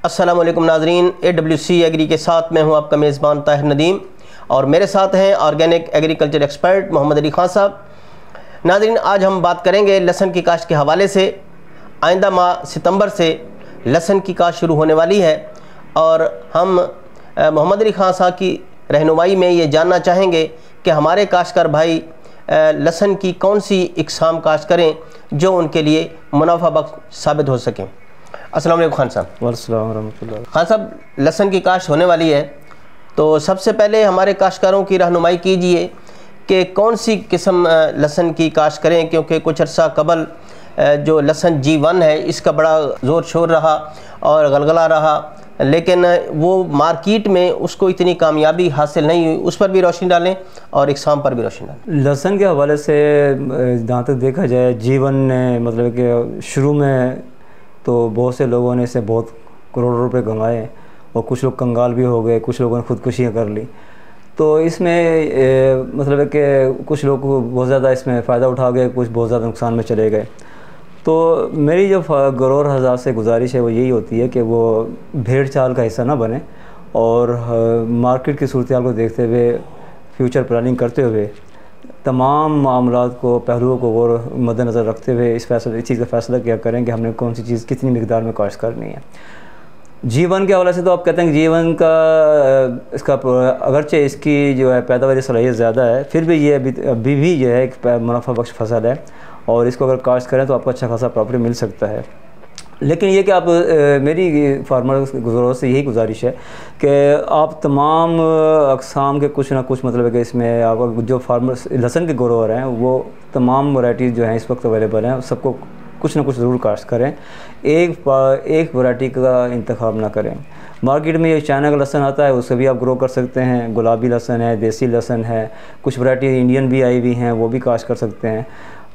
अस्सलामुअलैकुम नाजरीन, AWC agree के साथ मैं हूं आपका मेज़बान ताहिर नदीम और मेरे साथ हैं organic agriculture expert Mohammad Ali Khan साहब। नाजरीन, आज हम बात करेंगे लहसुन की काश्त के हवाले से। आइंदा माह सितंबर से लहसुन की काश्त शुरू होने वाली है और हम मोहम्मद अली खान साहब की रहनुमाई में ये जानना चाहेंगे कि हमारे काश्तकार भाई लहसुन की कौन सी इकसाम काश्त करें जो उनके लिए मुनाफा बख्श साबित हो सकें। अस्सलाम वालेकुम खान साहब। वालेकुम रहमतुल्लाह। खान साहब, लहसुन की काश्त होने वाली है तो सबसे पहले हमारे काश्तकारों की रहनुमाई कीजिए कि कौन सी किस्म लहसुन की काश्त करें, क्योंकि कुछ अर्सा कबल जो लहसुन G1 है इसका बड़ा ज़ोर शोर रहा और गलगला रहा, लेकिन वो मार्केट में उसको इतनी कामयाबी हासिल नहीं हुई। उस पर भी रोशनी डालें और इकसाम पर भी रोशनी डालें। लहसुन के हवाले से जहाँ तक देखा जाए, G1 ने मतलब कि शुरू में तो बहुत से लोगों ने इसे बहुत करोड़ों रुपए कमाए और कुछ लोग कंगाल भी हो गए, कुछ लोगों ने खुदकुशियाँ कर ली। तो इसमें मतलब है कि कुछ लोग बहुत ज़्यादा इसमें फ़ायदा उठा गए, कुछ बहुत ज़्यादा नुकसान में चले गए। तो मेरी जो गरोर हज़ार से गुजारिश है वो यही होती है कि वो भेड़ चाल का हिस्सा ना बने और मार्केट की सूरत हाल को देखते हुए, फ्यूचर प्लानिंग करते हुए, तमाम मामलात को, पहलुओं को गौर मद्देनज़र रखते हुए इस चीज़ का फ़ैसला क्या करें कि हमने कौन सी चीज़ कितनी मिकदार में काश्त करनी है। G1 के हवाले से तो आप कहते हैं कि G1 का इसका अगरचे इसकी जो है पैदावारी सलाहियत ज़्यादा है, फिर भी ये अभी भी जो है एक मुनाफा बख्श फसल है और इसको अगर काश्त करें तो आपको अच्छा खासा प्रॉफिट मिल सकता है। लेकिन ये कि आप मेरी फार्मर गुज़रों से यही गुजारिश है कि आप तमाम अक़साम के कुछ ना कुछ मतलब है कि इसमें आप जो फार्मर्स लहसुन के ग्रोवर हैं वो तमाम वैरायटीज़ जो हैं इस वक्त अवेलेबल हैं, सबको कुछ ना कुछ ज़रूर काश्त करें। एक वैरायटी का इंतखाब ना करें। मार्केट में ये चाइना का लहसुन आता है, उससे भी आप ग्रो कर सकते हैं। गुलाबी लहसुन है, देसी लहसुन है, कुछ वैरायटी इंडियन भी आई हुई हैं, वो भी काश्त कर सकते हैं।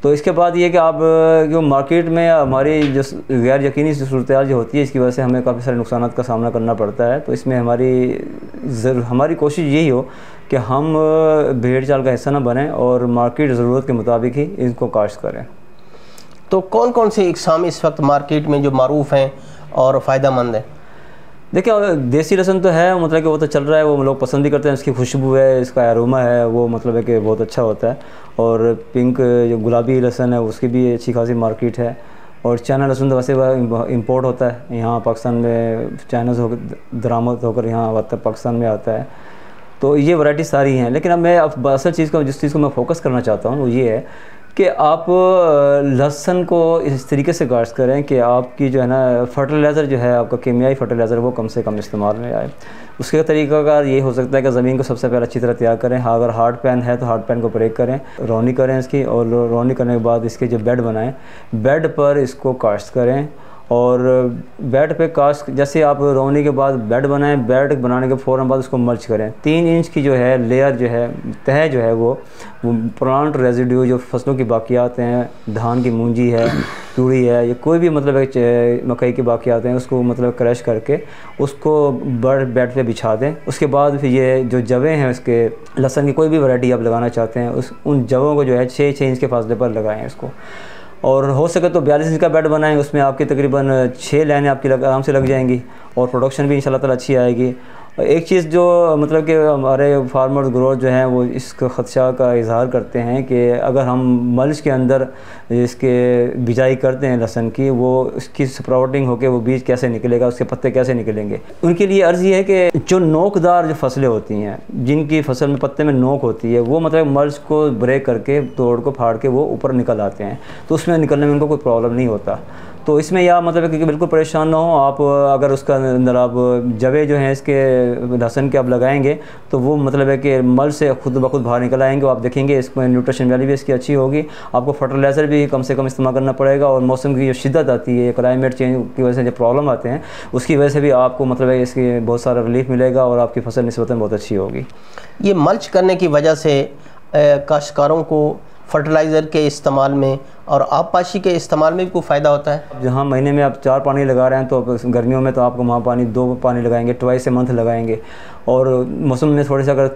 तो इसके बाद ये कि आप जो मार्केट में हमारी जो गैर यकीनी सूरत जो होती है, इसकी वजह से हमें काफ़ी सारे नुकसान का सामना करना पड़ता है। तो इसमें हमारी कोशिश यही हो कि हम भेड़ चाल का हिस्सा ना बनें और मार्केट ज़रूरत के मुताबिक ही इनको काश्त करें। तो कौन कौन सी इकसाम इस वक्त मार्केट में जो मारूफ़ हैं और फ़ायदा मंद हैं? देखिए, देसी लहसुन तो है, मतलब कि वो तो चल रहा है, वो लोग पसंद भी करते हैं, इसकी खुशबू है, इसका अरोमा है, वो मतलब है कि बहुत अच्छा होता है। और पिंक जो गुलाबी लहसुन है उसकी भी अच्छी खासी मार्केट है। और चाइना लहसुन तो वैसे इंपोर्ट होता है यहाँ पाकिस्तान में, चाइना से होकर दरामद होकर यहाँ आता है, पाकिस्तान में आता है। तो ये वैरायटी सारी हैं। लेकिन अब मैं असल चीज़ को, जिस चीज़ को मैं फोकस करना चाहता हूँ वो ये है कि आप लहसुन को इस तरीके से काश्त करें कि आपकी जो है ना फर्टिलाइज़र जो है, आपका कीमियाई फर्टिलाइज़र वो कम से कम इस्तेमाल में आए। उसके तरीक़ाकार ये हो सकता है कि ज़मीन को सबसे पहले अच्छी तरह तैयार करें। हाँ, अगर हार्ड पैन है तो हार्ड पैन को ब्रेक करें, रौनी करें इसकी, और रौनी करने के बाद इसके जो बेड बनाएं, बेड पर इसको काश्त करें। और बेड पे काश्त, जैसे आप रौनी के बाद बेड बनाएं, बेड बनाने के फ़ौरन बाद उसको मल्च करें। 3 इंच की जो है लेयर जो है, तह जो है वो प्लांट रेजिड्यू, जो फसलों की बाकियात हैं, धान की मूंजी है, तूड़ी है, या कोई भी मतलब मकई की बाकियात हैं, उसको मतलब क्रश करके उसको बेड पे बिछा दें। उसके बाद फिर ये जो जवें हैं उसके लहसुन की कोई भी वैरायटी आप लगाना चाहते हैं, उन जवों को जो है 6 इंच के फासले पर लगाएँ इसको। और हो सके तो 42 इंच का बेड बनाएं, उसमें आपकी तकरीबन 6 लाइनें आपकी आराम से लग जाएंगी और प्रोडक्शन भी इंशाल्लाह ताला अच्छी आएगी। एक चीज़ जो मतलब कि हमारे फार्मर ग्रोथ जो हैं वो इसका ख़दशा का इजहार करते हैं कि अगर हम मल्च के अंदर इसके बिजाई करते हैं लहसुन की, वो इसकी स्प्राउटिंग होकर वो बीज कैसे निकलेगा, उसके पत्ते कैसे निकलेंगे। उनके लिए अर्ज़ ये है कि जो नोकदार जो फसलें होती हैं, जिनकी फसल में पत्ते में नोक होती है, वो मतलब मल्च को ब्रेक करके, तोड़ को फाड़ के वो ऊपर निकल आते हैं, तो उसमें निकलने में उनको कोई प्रॉब्लम नहीं होता। तो इसमें या मतलब कि बिल्कुल परेशान ना हो आप। अगर उसका अंदर आप जवे जो हैं इसके लहसुन के आप लगाएंगे तो वो मतलब है कि मल से खुद ब खुद बाहर निकल आएंगे। आप देखेंगे इसमें न्यूट्रिशन वैल्यू भी इसकी अच्छी होगी। आपको फर्टिलाइज़र भी कम से कम इस्तेमाल करना पड़ेगा और मौसम की जो शिद्दत आती है, क्लाइमेट चेंज की वजह से जो प्रॉब्लम आते हैं, उसकी वजह से भी आपको मतलब है इसकी बहुत सारा रिलीफ मिलेगा और आपकी फसल निस्बतन बहुत अच्छी होगी। ये मल्च करने की वजह से काश्तकारों को फर्टिलाइज़र के इस्तेमाल में और आबपाशी के इस्तेमाल में भी कोई फ़ायदा होता है? जहाँ महीने में आप 4 पानी लगा रहे हैं तो गर्मियों में तो आपको वहाँ 2 पानी लगाएंगे, ट्वाइस ए मंथ लगाएंगे। और मौसम में थोड़ी सा अगर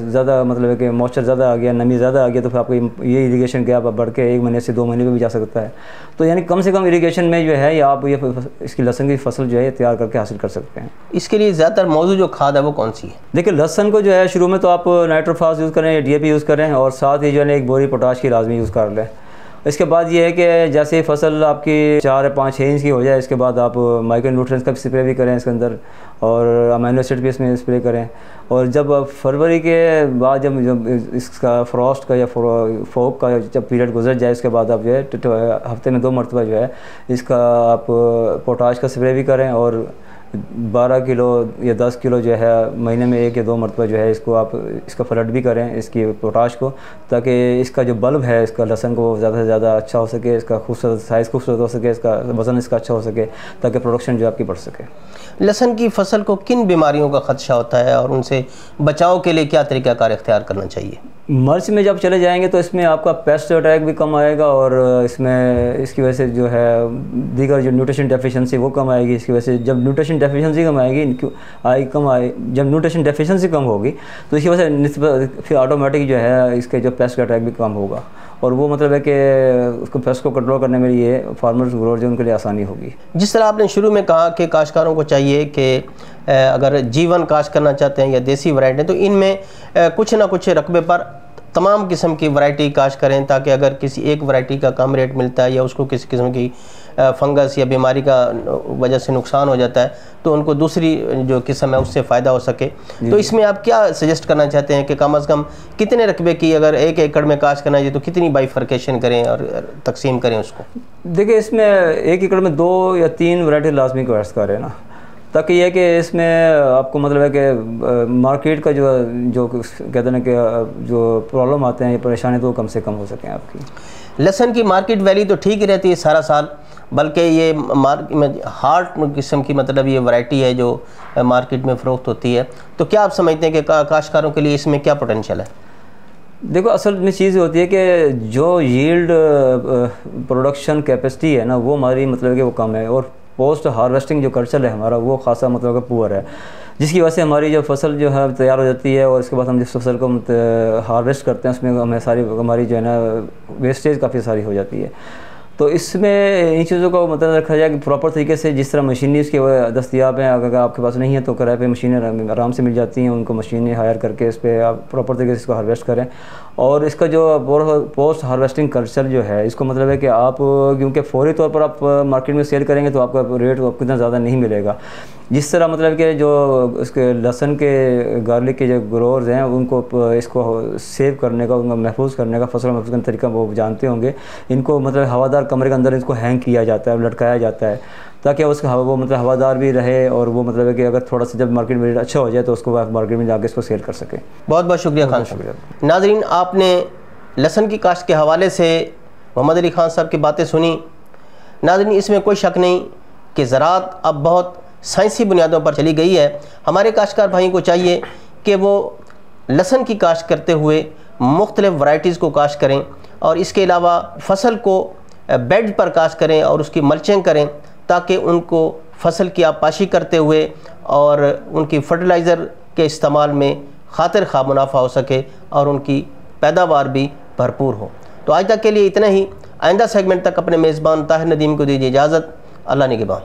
ज़्यादा मतलब है कि मॉइस्चर ज़्यादा आ गया, नमी ज़्यादा आ गया, तो फिर आपको ये इरीगेशन गैप बढ़ के 1 महीने से 2 महीने में भी जा सकता है। तो यानी कम से कम इरीगेशन में जो है, या आप ये इसकी लहसुन की फसल जो है तैयार करके हासिल कर सकते हैं। इसके लिए ज़्यादातर मौजूद जो खाद है वो कौन सी है? देखिए, लहसुन को जो है शुरू में तो आप नाइट्रोफास यूज़ करें, DAP यूज़ करें, और साथ ही जो है 1 बोरी पोटाश की लाजमी यूज़ कर लें। इसके बाद ये है कि जैसे ही फसल आपकी 4 या 5 6 इंच की हो जाए, इसके बाद आप माइक्रो न्यूट्रिएंट्स का स्प्रे भी करें इसके अंदर, और अमीनो एसिड भी इसमें स्प्रे करें। और जब फरवरी के बाद जब इसका फ्रॉस्ट का या फोक का जब पीरियड गुजर जाए, इसके बाद आप जो है हफ्ते में 2 मरतबा जो है इसका आप पोटाश का स्प्रे भी करें, और 12 किलो या 10 किलो जो है महीने में 1 या 2 मरतबा जो है इसको आप इसका फ्लड भी करें इसकी पोटाश को, ताकि इसका जो बल्ब है इसका लहसुन को ज़्यादा से ज़्यादा अच्छा हो सके, इसका खूबसूरत साइज़ खूबसूरत हो सके, इसका वज़न इसका अच्छा हो सके, ताकि प्रोडक्शन जो आपकी बढ़ सके। लहसुन की फसल को किन बीमारियों का खदशा होता है और उनसे बचाव के लिए क्या तरीक़ाकार इख्तियार करना चाहिए? मर्च में जब चले जाएंगे तो इसमें आपका पेस्ट अटैक भी कम आएगा, और इसमें इसकी वजह से जो है दीगर जो न्यूट्रिशन डेफिशिएंसी वो कम आएगी। इसकी वजह से जब न्यूट्रिशन डेफिशिएंसी कम आएगी जब न्यूट्रिशन डेफिशिएंसी कम होगी तो इसकी वजह से फिर ऑटोमेटिक जो है इसके जो पेस्ट का अटैक भी कम होगा, और वो मतलब है कि उसको पेस्ट को कंट्रोल करने में ये फार्मर्स ग्रोअर जो उनके लिए आसानी होगी। जिस तरह आपने शुरू में कहा कि काश्तकारों को चाहिए कि अगर जीवन काश्त करना चाहते हैं या देसी वैरायटी, तो इनमें कुछ ना कुछ रकबे पर तमाम किस्म की वैरायटी काश्त करें, ताकि अगर किसी एक वैरायटी का कम रेट मिलता है या उसको किसी किस्म की फंगस या बीमारी का वजह से नुकसान हो जाता है, तो उनको दूसरी जो किस्म है उससे फ़ायदा हो सके। तो इसमें आप क्या सजेस्ट करना चाहते हैं कि कम से कम कितने रकबे की, अगर 1 एकड़ में काश्त करना चाहिए तो कितनी बाइफर्केशन करें और तकसीम करें उसको? देखिए, इसमें 1 एकड़ में 2 या 3 वैरायटी लाजमी काश्त करें ना, ताकि यह कि इसमें आपको मतलब है कि मार्केट का जो कहते हैं कि जो प्रॉब्लम आते हैं, ये परेशानी तो कम से कम हो सकें आपकी। लहसुन की मार्केट वैल्यू तो ठीक ही रहती है सारा साल, बल्कि ये हार्ड किस्म की मतलब ये वैरायटी है जो मार्केट में फ़रोख्त होती है। तो क्या आप समझते हैं कि काश्तकारों के लिए इसमें क्या पोटेंशियल है? देखो, असल में चीज़ होती है कि जो यील्ड प्रोडक्शन कैपेसिटी है ना, वो हमारी मतलब कि वो कम है, और पोस्ट हार्वेस्टिंग जो कल्चर है हमारा वो खासा मतलब कि पुअर है, जिसकी वजह से हमारी जो फसल जो है तैयार हो जाती है, और इसके बाद हम जिस फसल को हार्वेस्ट करते हैं उसमें हमारी जो है ना वेस्टेज काफ़ी सारी हो जाती है। तो इसमें इन चीज़ों को मतलब रखा जाए कि प्रॉपर तरीके से, जिस तरह मशीनें उसके दस्तियाब हैं, अगर आपके पास नहीं है तो किराए पे मशीनें आराम से मिल जाती हैं, उनको मशीनें हायर करके इस पर आप प्रॉपर तरीके से इसको हार्वेस्ट करें। और इसका जो पोस्ट हार्वेस्टिंग कल्चर जो है, इसको मतलब है कि आप क्योंकि फौरी तौर पर आप मार्केट में सेल करेंगे तो आपका रेट आपको इतना ज़्यादा नहीं मिलेगा। जिस तरह मतलब कि जो इसके लहसुन के गार्लिक के जो ग्रोअर्स हैं उनको इसको सेव करने का, उनको महफूज करने का, फसल महफूज करने का तरीका वो जानते होंगे। इनको मतलब हवादार कमरे के अंदर इसको हैंग किया जाता है, लटकाया जाता है, ताकि उसका वो मतलब हवादार भी रहे, और वो मतलब है कि अगर थोड़ा सा जब मार्केट में रेट अच्छा हो जाए तो उसको मार्केट में जाके इसको सेल कर सके। बहुत बहुत शुक्रिया खान साहब। नाजरीन, आपने लहसुन की काश्त के हवाले से मोहम्मद अली खान साहब की बातें सुनी। नाजरीन, इसमें कोई शक नहीं कि ज़राअत अब बहुत साइंसी बुनियादों पर चली गई है। हमारे काश्तकार भाइयों को चाहिए कि वो लहसुन की काश्त करते हुए मुख्तलिफ़ वैराइटीज़ को काश्त करें, और इसके अलावा फसल को बेड पर काश्त करें और उसकी मल्चिंग करें, ताकि उनको फसल की आपाशी करते हुए और उनकी फर्टिलाइज़र के इस्तेमाल में खातिर खा मुनाफा हो सके और उनकी पैदावार भी भरपूर हो। तो आज तक के लिए इतना ही। आइंदा सेगमेंट तक अपने मेज़बान ताहिर नदीम को दीजिए इजाज़त। अल्लाह निगहबान।